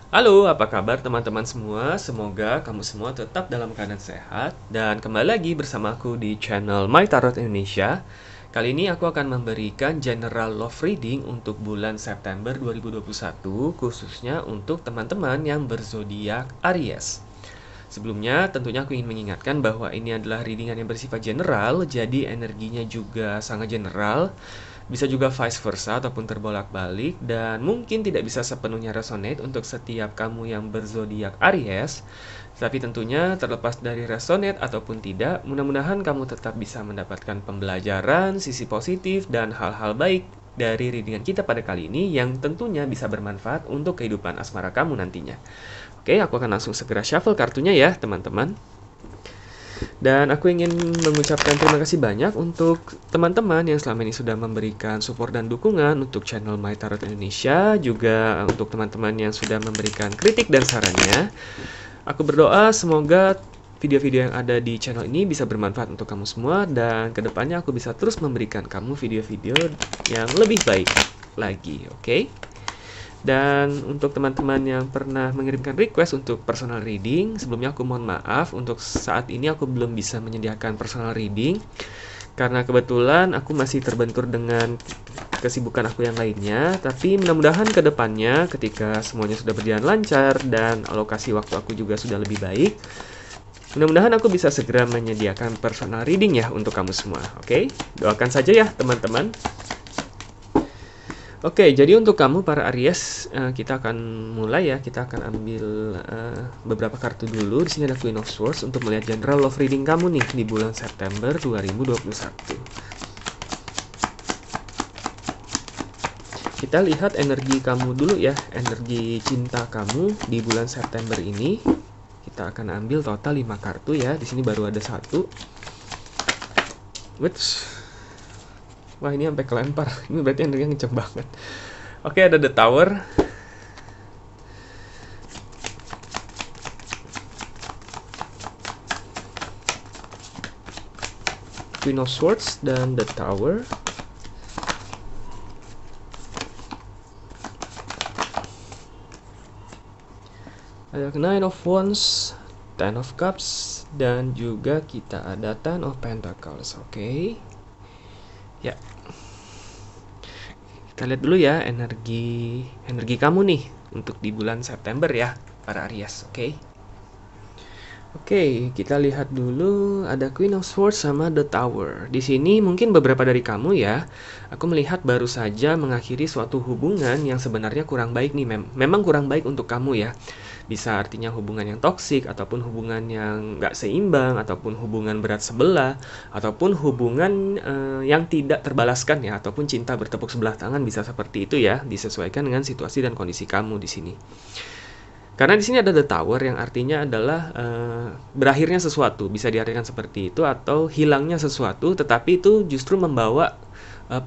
Halo, apa kabar teman-teman semua? Semoga kamu semua tetap dalam keadaan sehat dan kembali lagi bersama aku di channel My Tarot Indonesia. Kali ini aku akan memberikan general love reading untuk bulan September 2021, khususnya untuk teman-teman yang berzodiak Aries. Sebelumnya, tentunya aku ingin mengingatkan bahwa ini adalah readingan yang bersifat general, jadi energinya juga sangat general. Bisa juga vice versa ataupun terbolak-balik dan mungkin tidak bisa sepenuhnya resonate untuk setiap kamu yang berzodiak Aries. Tapi tentunya terlepas dari resonate ataupun tidak, mudah-mudahan kamu tetap bisa mendapatkan pembelajaran, sisi positif, dan hal-hal baik dari readingan kita pada kali ini yang tentunya bisa bermanfaat untuk kehidupan asmara kamu nantinya. Oke, aku akan langsung segera shuffle kartunya ya, teman-teman. Dan aku ingin mengucapkan terima kasih banyak untuk teman-teman yang selama ini sudah memberikan support dan dukungan untuk channel My Tarot Indonesia, juga untuk teman-teman yang sudah memberikan kritik dan sarannya. Aku berdoa semoga video-video yang ada di channel ini bisa bermanfaat untuk kamu semua, dan kedepannya aku bisa terus memberikan kamu video-video yang lebih baik lagi, oke? Dan untuk teman-teman yang pernah mengirimkan request untuk personal reading, sebelumnya aku mohon maaf untuk saat ini aku belum bisa menyediakan personal reading karena kebetulan aku masih terbentur dengan kesibukan aku yang lainnya. Tapi mudah-mudahan ke depannya ketika semuanya sudah berjalan lancar dan alokasi waktu aku juga sudah lebih baik, mudah-mudahan aku bisa segera menyediakan personal reading ya untuk kamu semua. Oke, doakan saja ya teman-teman. Oke, jadi untuk kamu para Aries, kita akan mulai ya. Kita akan ambil beberapa kartu dulu. Di sini ada Queen of Swords untuk melihat general love reading kamu nih di bulan September 2021. Kita lihat energi kamu dulu ya, energi cinta kamu di bulan September ini. Kita akan ambil total 5 kartu ya. Di sini baru ada satu. Which wah, ini sampai kelempar. Ini berarti energinya kenceng banget. Oke, ada The Tower. Queen of Swords dan The Tower. Ada Nine of Wands, Ten of Cups, dan juga kita ada Ten of Pentacles. Oke. Ya. Kita lihat dulu ya energi kamu nih untuk di bulan September ya, para Aries, oke? Oke, kita lihat dulu ada Queen of Swords sama The Tower. Di sini mungkin beberapa dari kamu ya, aku melihat baru saja mengakhiri suatu hubungan yang sebenarnya kurang baik nih. Memang kurang baik untuk kamu ya. Bisa artinya hubungan yang toksik, ataupun hubungan yang nggak seimbang, ataupun hubungan berat sebelah, ataupun hubungan yang tidak terbalaskan ya, ataupun cinta bertepuk sebelah tangan, bisa seperti itu ya, disesuaikan dengan situasi dan kondisi kamu di sini. Karena di sini ada The Tower yang artinya adalah berakhirnya sesuatu, bisa diartikan seperti itu, atau hilangnya sesuatu, tetapi itu justru membawa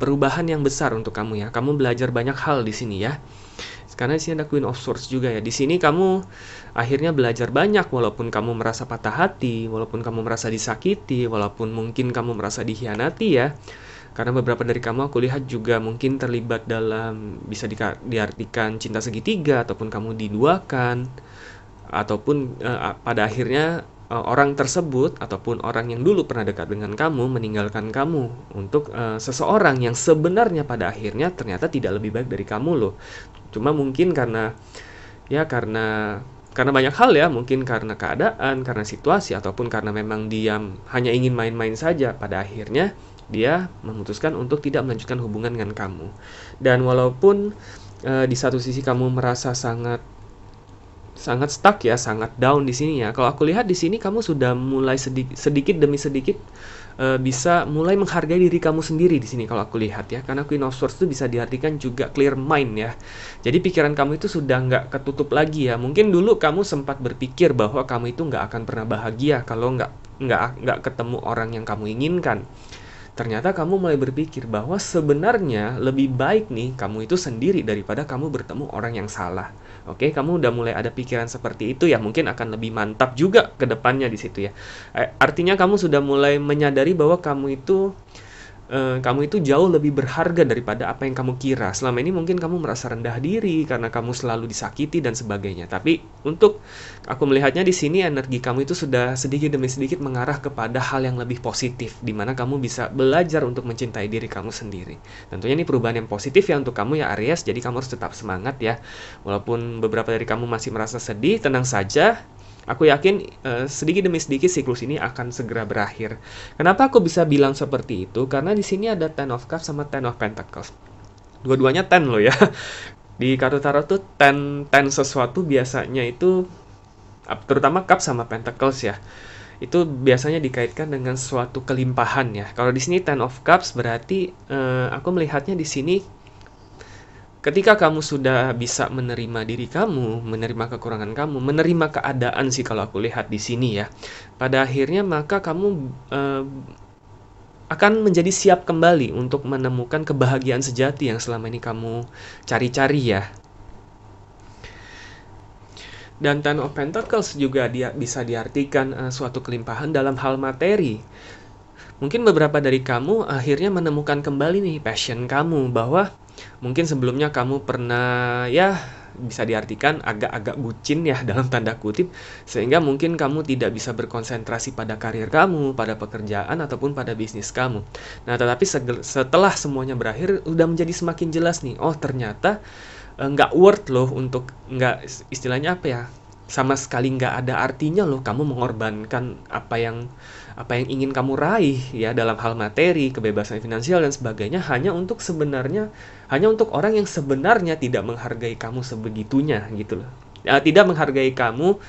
perubahan yang besar untuk kamu ya. Kamu belajar banyak hal di sini ya. Karena di sini ada Queen of Swords juga ya. Di sini kamu akhirnya belajar banyak, walaupun kamu merasa patah hati, walaupun kamu merasa disakiti, walaupun mungkin kamu merasa dikhianati ya. Karena beberapa dari kamu aku lihat juga mungkin terlibat dalam bisa diartikan cinta segitiga, ataupun kamu diduakan, ataupun pada akhirnya orang tersebut ataupun orang yang dulu pernah dekat dengan kamu meninggalkan kamu untuk seseorang yang sebenarnya pada akhirnya ternyata tidak lebih baik dari kamu loh. Cuma mungkin karena ya karena banyak hal ya, mungkin karena keadaan, karena situasi, ataupun karena memang dia hanya ingin main-main saja, pada akhirnya dia memutuskan untuk tidak melanjutkan hubungan dengan kamu. Dan walaupun di satu sisi kamu merasa sangat stuck ya, sangat down di sini ya. Kalau aku lihat di sini kamu sudah mulai sedikit demi sedikit bisa mulai menghargai diri kamu sendiri di sini kalau aku lihat ya. Karena Queen of Swords itu bisa diartikan juga clear mind ya. Jadi pikiran kamu itu sudah nggak ketutup lagi ya. Mungkin dulu kamu sempat berpikir bahwa kamu itu nggak akan pernah bahagia kalau nggak ketemu orang yang kamu inginkan. Ternyata kamu mulai berpikir bahwa sebenarnya lebih baik nih kamu itu sendiri daripada kamu bertemu orang yang salah. Oke, kamu udah mulai ada pikiran seperti itu ya, mungkin akan lebih mantap juga ke depannya di situ ya. Artinya kamu sudah mulai menyadari bahwa kamu itu kamu itu jauh lebih berharga daripada apa yang kamu kira. Selama ini mungkin kamu merasa rendah diri karena kamu selalu disakiti dan sebagainya. Tapi untuk aku melihatnya di sini energi kamu itu sudah sedikit demi sedikit mengarah kepada hal yang lebih positif, di mana kamu bisa belajar untuk mencintai diri kamu sendiri. Tentunya ini perubahan yang positif ya untuk kamu ya Aries, jadi kamu harus tetap semangat ya. Walaupun beberapa dari kamu masih merasa sedih, tenang saja. Aku yakin sedikit demi sedikit siklus ini akan segera berakhir. Kenapa aku bisa bilang seperti itu? Karena di sini ada Ten of Cups sama Ten of Pentacles. Dua-duanya ten loh ya. Di kartu tarot tuh ten sesuatu biasanya itu terutama Cup sama Pentacles ya. Itu biasanya dikaitkan dengan suatu kelimpahan ya. Kalau di sini Ten of Cups berarti aku melihatnya di sini ketika kamu sudah bisa menerima diri kamu, menerima kekurangan kamu, menerima keadaan sih kalau aku lihat di sini ya. Pada akhirnya maka kamu akan menjadi siap kembali untuk menemukan kebahagiaan sejati yang selama ini kamu cari-cari ya. Dan Ten of Pentacles juga bisa diartikan suatu kelimpahan dalam hal materi. Mungkin beberapa dari kamu akhirnya menemukan kembali nih passion kamu, bahwa mungkin sebelumnya kamu pernah ya bisa diartikan agak-agak bucin ya dalam tanda kutip, sehingga mungkin kamu tidak bisa berkonsentrasi pada karir kamu, pada pekerjaan ataupun pada bisnis kamu. Nah, tetapi setelah semuanya berakhir udah menjadi semakin jelas nih, oh ternyata nggak worth loh untuk, nggak, istilahnya apa ya, sama sekali nggak ada artinya loh kamu mengorbankan apa yang ingin kamu raih ya dalam hal materi, kebebasan finansial dan sebagainya hanya untuk orang yang sebenarnya tidak menghargai kamu sebegitunya gitu loh. Tidak menghargai kamu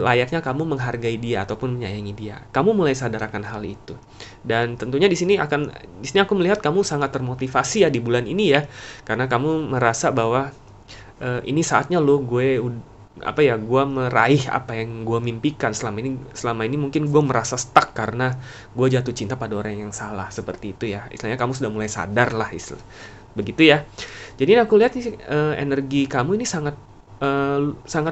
layaknya kamu menghargai dia ataupun menyayangi dia. Kamu mulai sadarkan hal itu. Dan tentunya di sini aku melihat kamu sangat termotivasi ya di bulan ini ya. Karena kamu merasa bahwa ini saatnya loh gue meraih apa yang gue mimpikan. Selama ini mungkin gue merasa stuck karena gue jatuh cinta pada orang yang salah, seperti itu ya. Istilahnya kamu sudah mulai sadar lah, begitu ya. Jadi aku lihat energi kamu ini sangat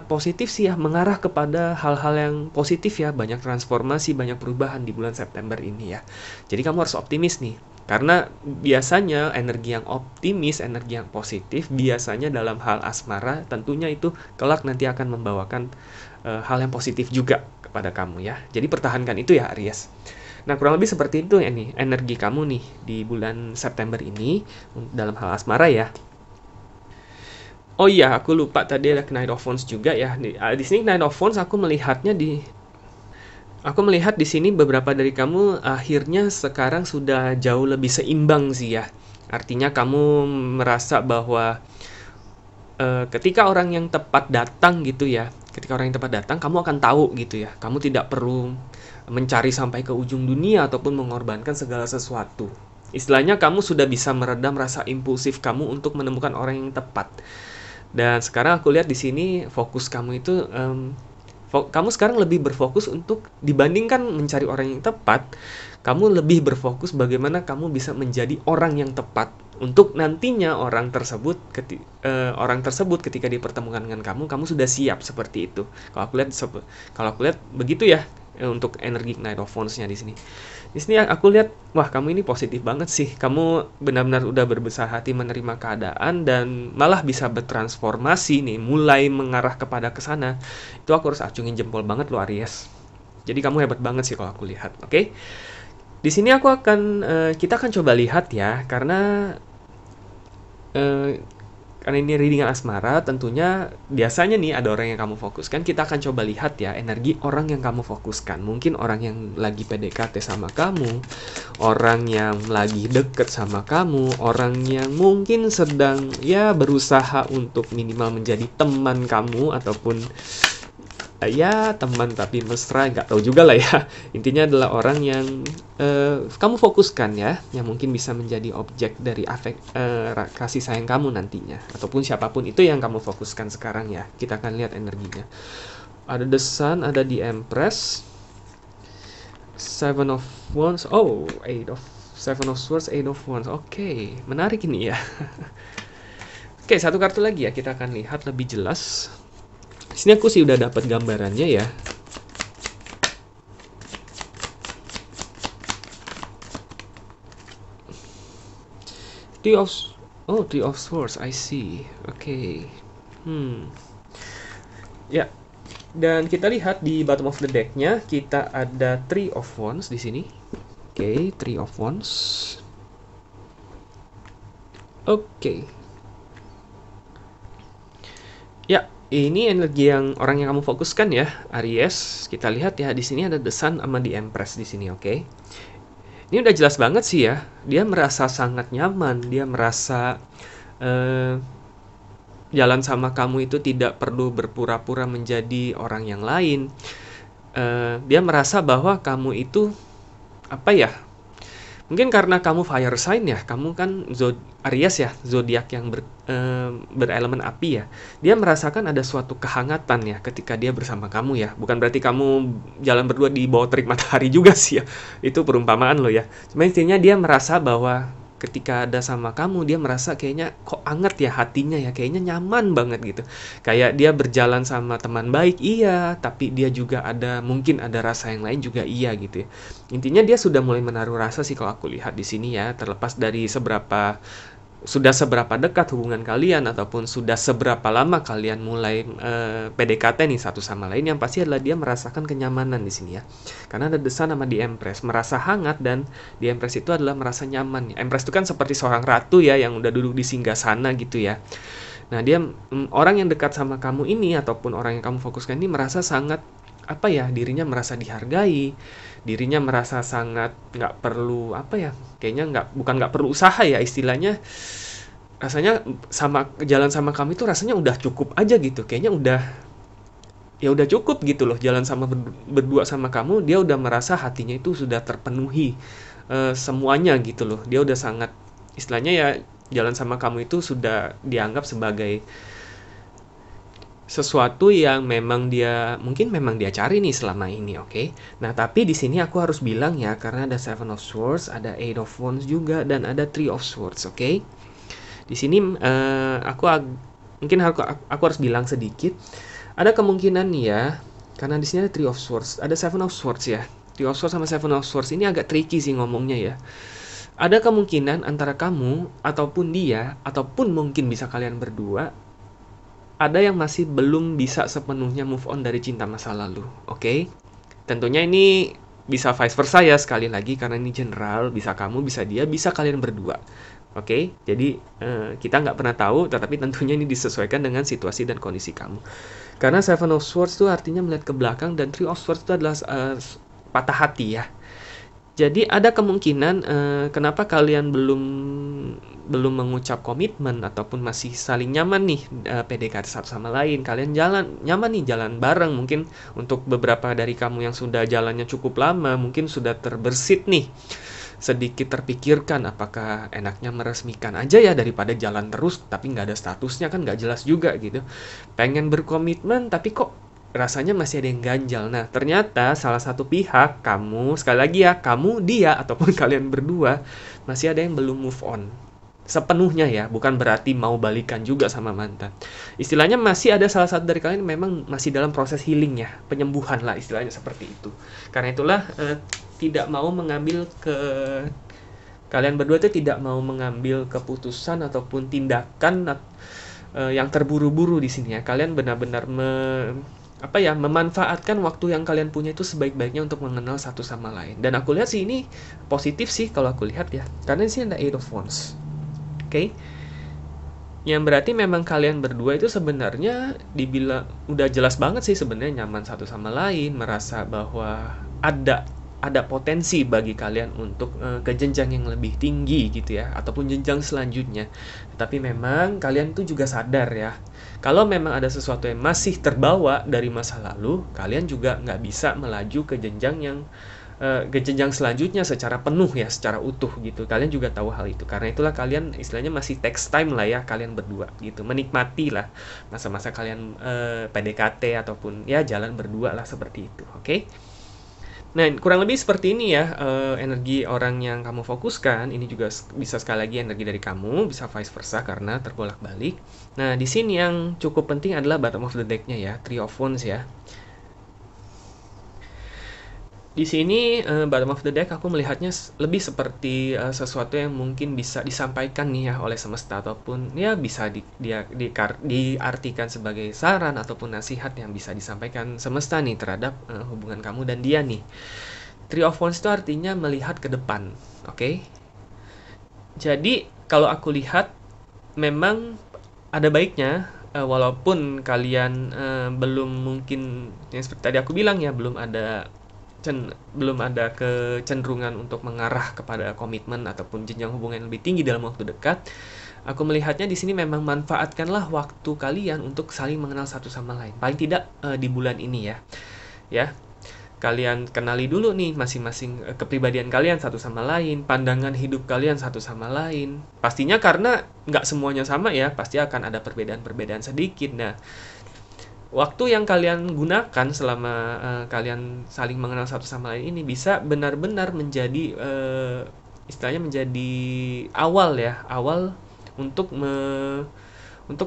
positif sih ya, mengarah kepada hal-hal yang positif ya, banyak transformasi, banyak perubahan di bulan September ini ya. Jadi kamu harus optimis nih. Karena biasanya energi yang optimis, energi yang positif, biasanya dalam hal asmara tentunya itu kelak nanti akan membawakan hal yang positif juga kepada kamu ya. Jadi pertahankan itu ya Aries. Nah, kurang lebih seperti itu ya nih energi kamu nih di bulan September ini dalam hal asmara ya. Oh iya, aku lupa tadi ada Knight of Wands juga ya. Di sini Knight of Wands aku melihat di sini beberapa dari kamu akhirnya sekarang sudah jauh lebih seimbang sih ya. Artinya kamu merasa bahwa ketika orang yang tepat datang gitu ya, kamu akan tahu gitu ya. Kamu tidak perlu mencari sampai ke ujung dunia ataupun mengorbankan segala sesuatu. Istilahnya kamu sudah bisa meredam rasa impulsif kamu untuk menemukan orang yang tepat. Dan sekarang aku lihat di sini fokus kamu itu kamu sekarang lebih berfokus untuk, dibandingkan mencari orang yang tepat, kamu lebih berfokus bagaimana kamu bisa menjadi orang yang tepat untuk nantinya orang tersebut ketika dipertemukan dengan kamu sudah siap seperti itu. Kalau aku lihat begitu ya untuk energi Knight of Wands-nya di sini. Di sini aku lihat, wah kamu ini positif banget sih. Kamu benar-benar udah berbesar hati menerima keadaan dan malah bisa bertransformasi nih, mulai mengarah kepada kesana. Itu aku harus acungin jempol banget loh Aries. Jadi kamu hebat banget sih kalau aku lihat, oke? Di sini kita akan coba lihat ya, karena ini readingan asmara, tentunya biasanya nih ada orang yang kamu fokuskan. Kita akan coba lihat ya energi orang yang kamu fokuskan. Mungkin orang yang lagi PDKT sama kamu, orang yang lagi deket sama kamu, orang yang mungkin sedang ya berusaha untuk minimal menjadi teman kamu, ataupun ya teman tapi mesra, nggak tahu juga lah ya. Intinya adalah orang yang kamu fokuskan ya, yang mungkin bisa menjadi objek dari kasih sayang kamu nantinya, ataupun siapapun itu yang kamu fokuskan sekarang ya. Kita akan lihat energinya. Ada The Sun, ada The Empress, Seven of Wands, Seven of Swords, Eight of Wands. Oke, menarik ini ya. Oke, satu kartu lagi ya, kita akan lihat lebih jelas. Di sini aku sih udah dapat gambarannya ya. Three of Oh, Three of Swords, I see. Oke. Ya, dan kita lihat di bottom of the deck-nya kita ada Three of Wands di sini. Oke, Three of Wands. Oke. Ya, ini energi yang orang yang kamu fokuskan ya, Aries. Kita lihat ya di sini ada The Sun sama di Empress di sini, oke. Ini udah jelas banget sih ya. Dia merasa sangat nyaman, dia merasa jalan sama kamu itu tidak perlu berpura-pura menjadi orang yang lain. Dia merasa bahwa kamu itu apa ya? Mungkin karena kamu fire sign ya, kamu kan Aries ya, zodiak yang berelemen api ya. Dia merasakan ada suatu kehangatan ya ketika dia bersama kamu ya. Bukan berarti kamu jalan berdua di bawah terik matahari juga sih ya. Itu perumpamaan loh ya. Cuma intinya dia merasa bahwa ketika ada sama kamu, dia merasa kayaknya kok anget ya hatinya ya, kayaknya nyaman banget gitu. Kayak dia berjalan sama teman baik, iya, tapi dia juga mungkin ada rasa yang lain juga iya gitu ya. Intinya dia sudah mulai menaruh rasa sih kalau aku lihat di sini ya, terlepas dari sudah seberapa dekat hubungan kalian ataupun sudah seberapa lama kalian mulai PDKT nih satu sama lain, yang pasti adalah dia merasakan kenyamanan di sini ya. Karena ada The Sun sama di Empress, merasa hangat, dan di Empress itu adalah merasa nyaman. Empress itu kan seperti seorang ratu ya yang udah duduk di singgasana gitu ya. Nah, dia orang yang dekat sama kamu ini ataupun orang yang kamu fokuskan ini merasa sangat apa ya, dirinya merasa dihargai, dirinya merasa sangat nggak perlu apa ya, kayaknya bukan nggak perlu usaha ya istilahnya, rasanya jalan sama kamu itu rasanya udah cukup aja gitu, kayaknya udah cukup gitu loh, jalan sama berdua sama kamu, dia udah merasa hatinya itu sudah terpenuhi semuanya gitu loh, dia udah sangat istilahnya ya, jalan sama kamu itu sudah dianggap sebagai sesuatu yang mungkin memang dia cari nih selama ini, oke? Nah, tapi di sini aku harus bilang ya, karena ada Seven of Swords, ada Eight of Wands juga, dan ada Three of Swords, oke? Di sini mungkin aku harus bilang sedikit, ada kemungkinan nih ya, karena di sini ada Three of Swords, ada Seven of Swords ya. Three of Swords sama Seven of Swords ini agak tricky sih ngomongnya ya. Ada kemungkinan antara kamu ataupun dia, ataupun mungkin bisa kalian berdua, ada yang masih belum bisa sepenuhnya move on dari cinta masa lalu, oke? Tentunya ini bisa vice versa ya, sekali lagi, karena ini general, bisa kamu, bisa dia, bisa kalian berdua, oke? Jadi kita nggak pernah tahu, tetapi tentunya ini disesuaikan dengan situasi dan kondisi kamu. Karena Seven of Swords itu artinya melihat ke belakang, dan Three of Swords itu adalah patah hati ya. Jadi ada kemungkinan kenapa kalian belum mengucap komitmen ataupun masih saling nyaman nih PDKT satu sama lain. Kalian nyaman nih jalan bareng. Mungkin untuk beberapa dari kamu yang sudah jalannya cukup lama, mungkin sudah terbersit nih. Sedikit terpikirkan apakah enaknya meresmikan aja ya daripada jalan terus tapi nggak ada statusnya, kan nggak jelas juga gitu. Pengen berkomitmen tapi kok rasanya masih ada yang ganjal. Nah, ternyata salah satu pihak, kamu, sekali lagi ya, kamu, dia, ataupun kalian berdua, masih ada yang belum move on. Sepenuhnya ya, bukan berarti mau balikan juga sama mantan. Istilahnya masih ada salah satu dari kalian memang masih dalam proses healing ya, penyembuhan lah istilahnya seperti itu. Karena itulah tidak mau mengambil kalian berdua itu tidak mau mengambil keputusan ataupun tindakan yang terburu-buru di sini ya. Kalian benar-benar memanfaatkan waktu yang kalian punya itu sebaik-baiknya untuk mengenal satu sama lain. Dan aku lihat sih ini positif sih kalau aku lihat ya. Karena di sini ada Eight of Wands. Oke. Yang berarti memang kalian berdua itu sebenarnya dibilang udah jelas banget sih sebenarnya nyaman satu sama lain, merasa bahwa ada potensi bagi kalian untuk ke jenjang yang lebih tinggi gitu ya, ataupun jenjang selanjutnya. Tapi memang kalian tuh juga sadar ya, kalau memang ada sesuatu yang masih terbawa dari masa lalu, kalian juga nggak bisa melaju ke jenjang selanjutnya secara penuh ya, secara utuh gitu. Kalian juga tahu hal itu. Karena itulah kalian istilahnya masih takes time lah ya, kalian berdua gitu. Menikmati lah masa-masa kalian PDKT ataupun ya jalan berdua lah seperti itu, oke? Nah, kurang lebih seperti ini ya energi orang yang kamu fokuskan. Ini juga bisa sekali lagi energi dari kamu, bisa vice versa karena terbolak-balik. Nah, di sini yang cukup penting adalah bottom of the deck-nya ya, Three of Wands ya. Di sini bottom of the deck aku melihatnya lebih seperti sesuatu yang mungkin bisa disampaikan nih ya oleh semesta, ataupun ya bisa diartikan sebagai saran ataupun nasihat yang bisa disampaikan semesta nih terhadap hubungan kamu dan dia nih. Three of Wands itu artinya melihat ke depan, oke? Jadi kalau aku lihat memang ada baiknya, walaupun kalian belum mungkin yang seperti tadi aku bilang ya, belum ada kecenderungan untuk mengarah kepada komitmen ataupun jenjang hubungan yang lebih tinggi dalam waktu dekat. Aku melihatnya di sini memang manfaatkanlah waktu kalian untuk saling mengenal satu sama lain. Paling tidak di bulan ini ya. Ya, kalian kenali dulu nih masing-masing kepribadian kalian satu sama lain, pandangan hidup kalian satu sama lain. Pastinya karena nggak semuanya sama ya, pasti akan ada perbedaan-perbedaan sedikit. Nah, waktu yang kalian gunakan selama kalian saling mengenal satu sama lain ini bisa benar-benar menjadi istilahnya menjadi awal untuk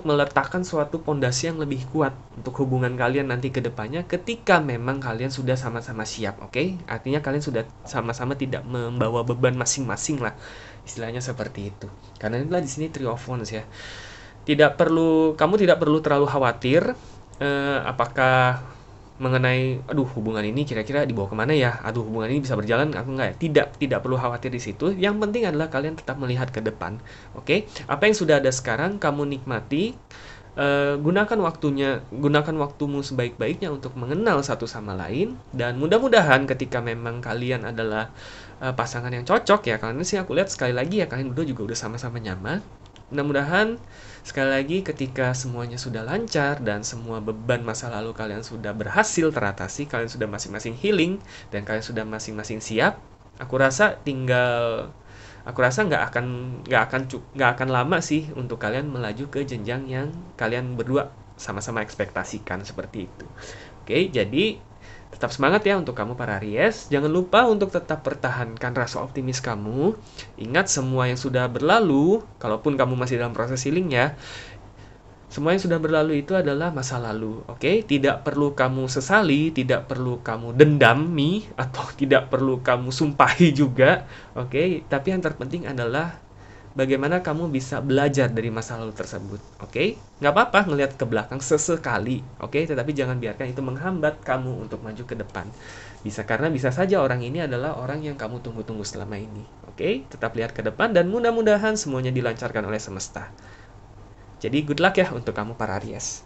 meletakkan suatu pondasi yang lebih kuat untuk hubungan kalian nanti ke depannya ketika memang kalian sudah sama-sama siap, oke? Artinya kalian sudah sama-sama tidak membawa beban masing-masing lah, istilahnya seperti itu. Karena inilah di sini Three of Wands ya. Kamu tidak perlu terlalu khawatir apakah mengenai hubungan ini kira-kira dibawa kemana ya, hubungan ini bisa berjalan aku nggak ya, tidak perlu khawatir di situ. Yang penting adalah kalian tetap melihat ke depan, oke? Apa yang sudah ada sekarang kamu nikmati, gunakan waktumu sebaik-baiknya untuk mengenal satu sama lain, dan mudah-mudahan ketika memang kalian adalah pasangan yang cocok ya, karena sih aku lihat sekali lagi ya kalian berdua juga udah sama-sama nyaman. Mudah-mudahan sekali lagi ketika semuanya sudah lancar dan semua beban masa lalu kalian sudah berhasil teratasi, kalian sudah masing-masing healing dan kalian sudah masing-masing siap, aku rasa nggak akan lama sih untuk kalian melaju ke jenjang yang kalian berdua sama-sama ekspektasikan seperti itu. Oke, jadi tetap semangat ya untuk kamu para Aries. Jangan lupa untuk tetap pertahankan rasa optimis kamu. Ingat semua yang sudah berlalu, kalaupun kamu masih dalam proses healing ya, semua yang sudah berlalu itu adalah masa lalu, oke? Tidak perlu kamu sesali, tidak perlu kamu dendami, atau tidak perlu kamu sumpahi juga, oke? Tapi yang terpenting adalah bagaimana kamu bisa belajar dari masa lalu tersebut, oke? Nggak apa-apa ngelihat ke belakang sesekali, oke? Tetapi jangan biarkan itu menghambat kamu untuk maju ke depan. Karena bisa saja orang ini adalah orang yang kamu tunggu-tunggu selama ini, oke? Tetap lihat ke depan dan mudah-mudahan semuanya dilancarkan oleh semesta. Jadi good luck ya untuk kamu para Aries.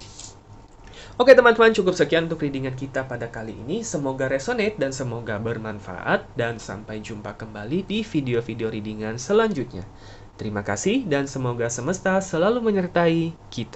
Oke teman-teman, cukup sekian untuk readingan kita pada kali ini. Semoga resonate dan semoga bermanfaat. Dan sampai jumpa kembali di video-video readingan selanjutnya. Terima kasih dan semoga semesta selalu menyertai kita.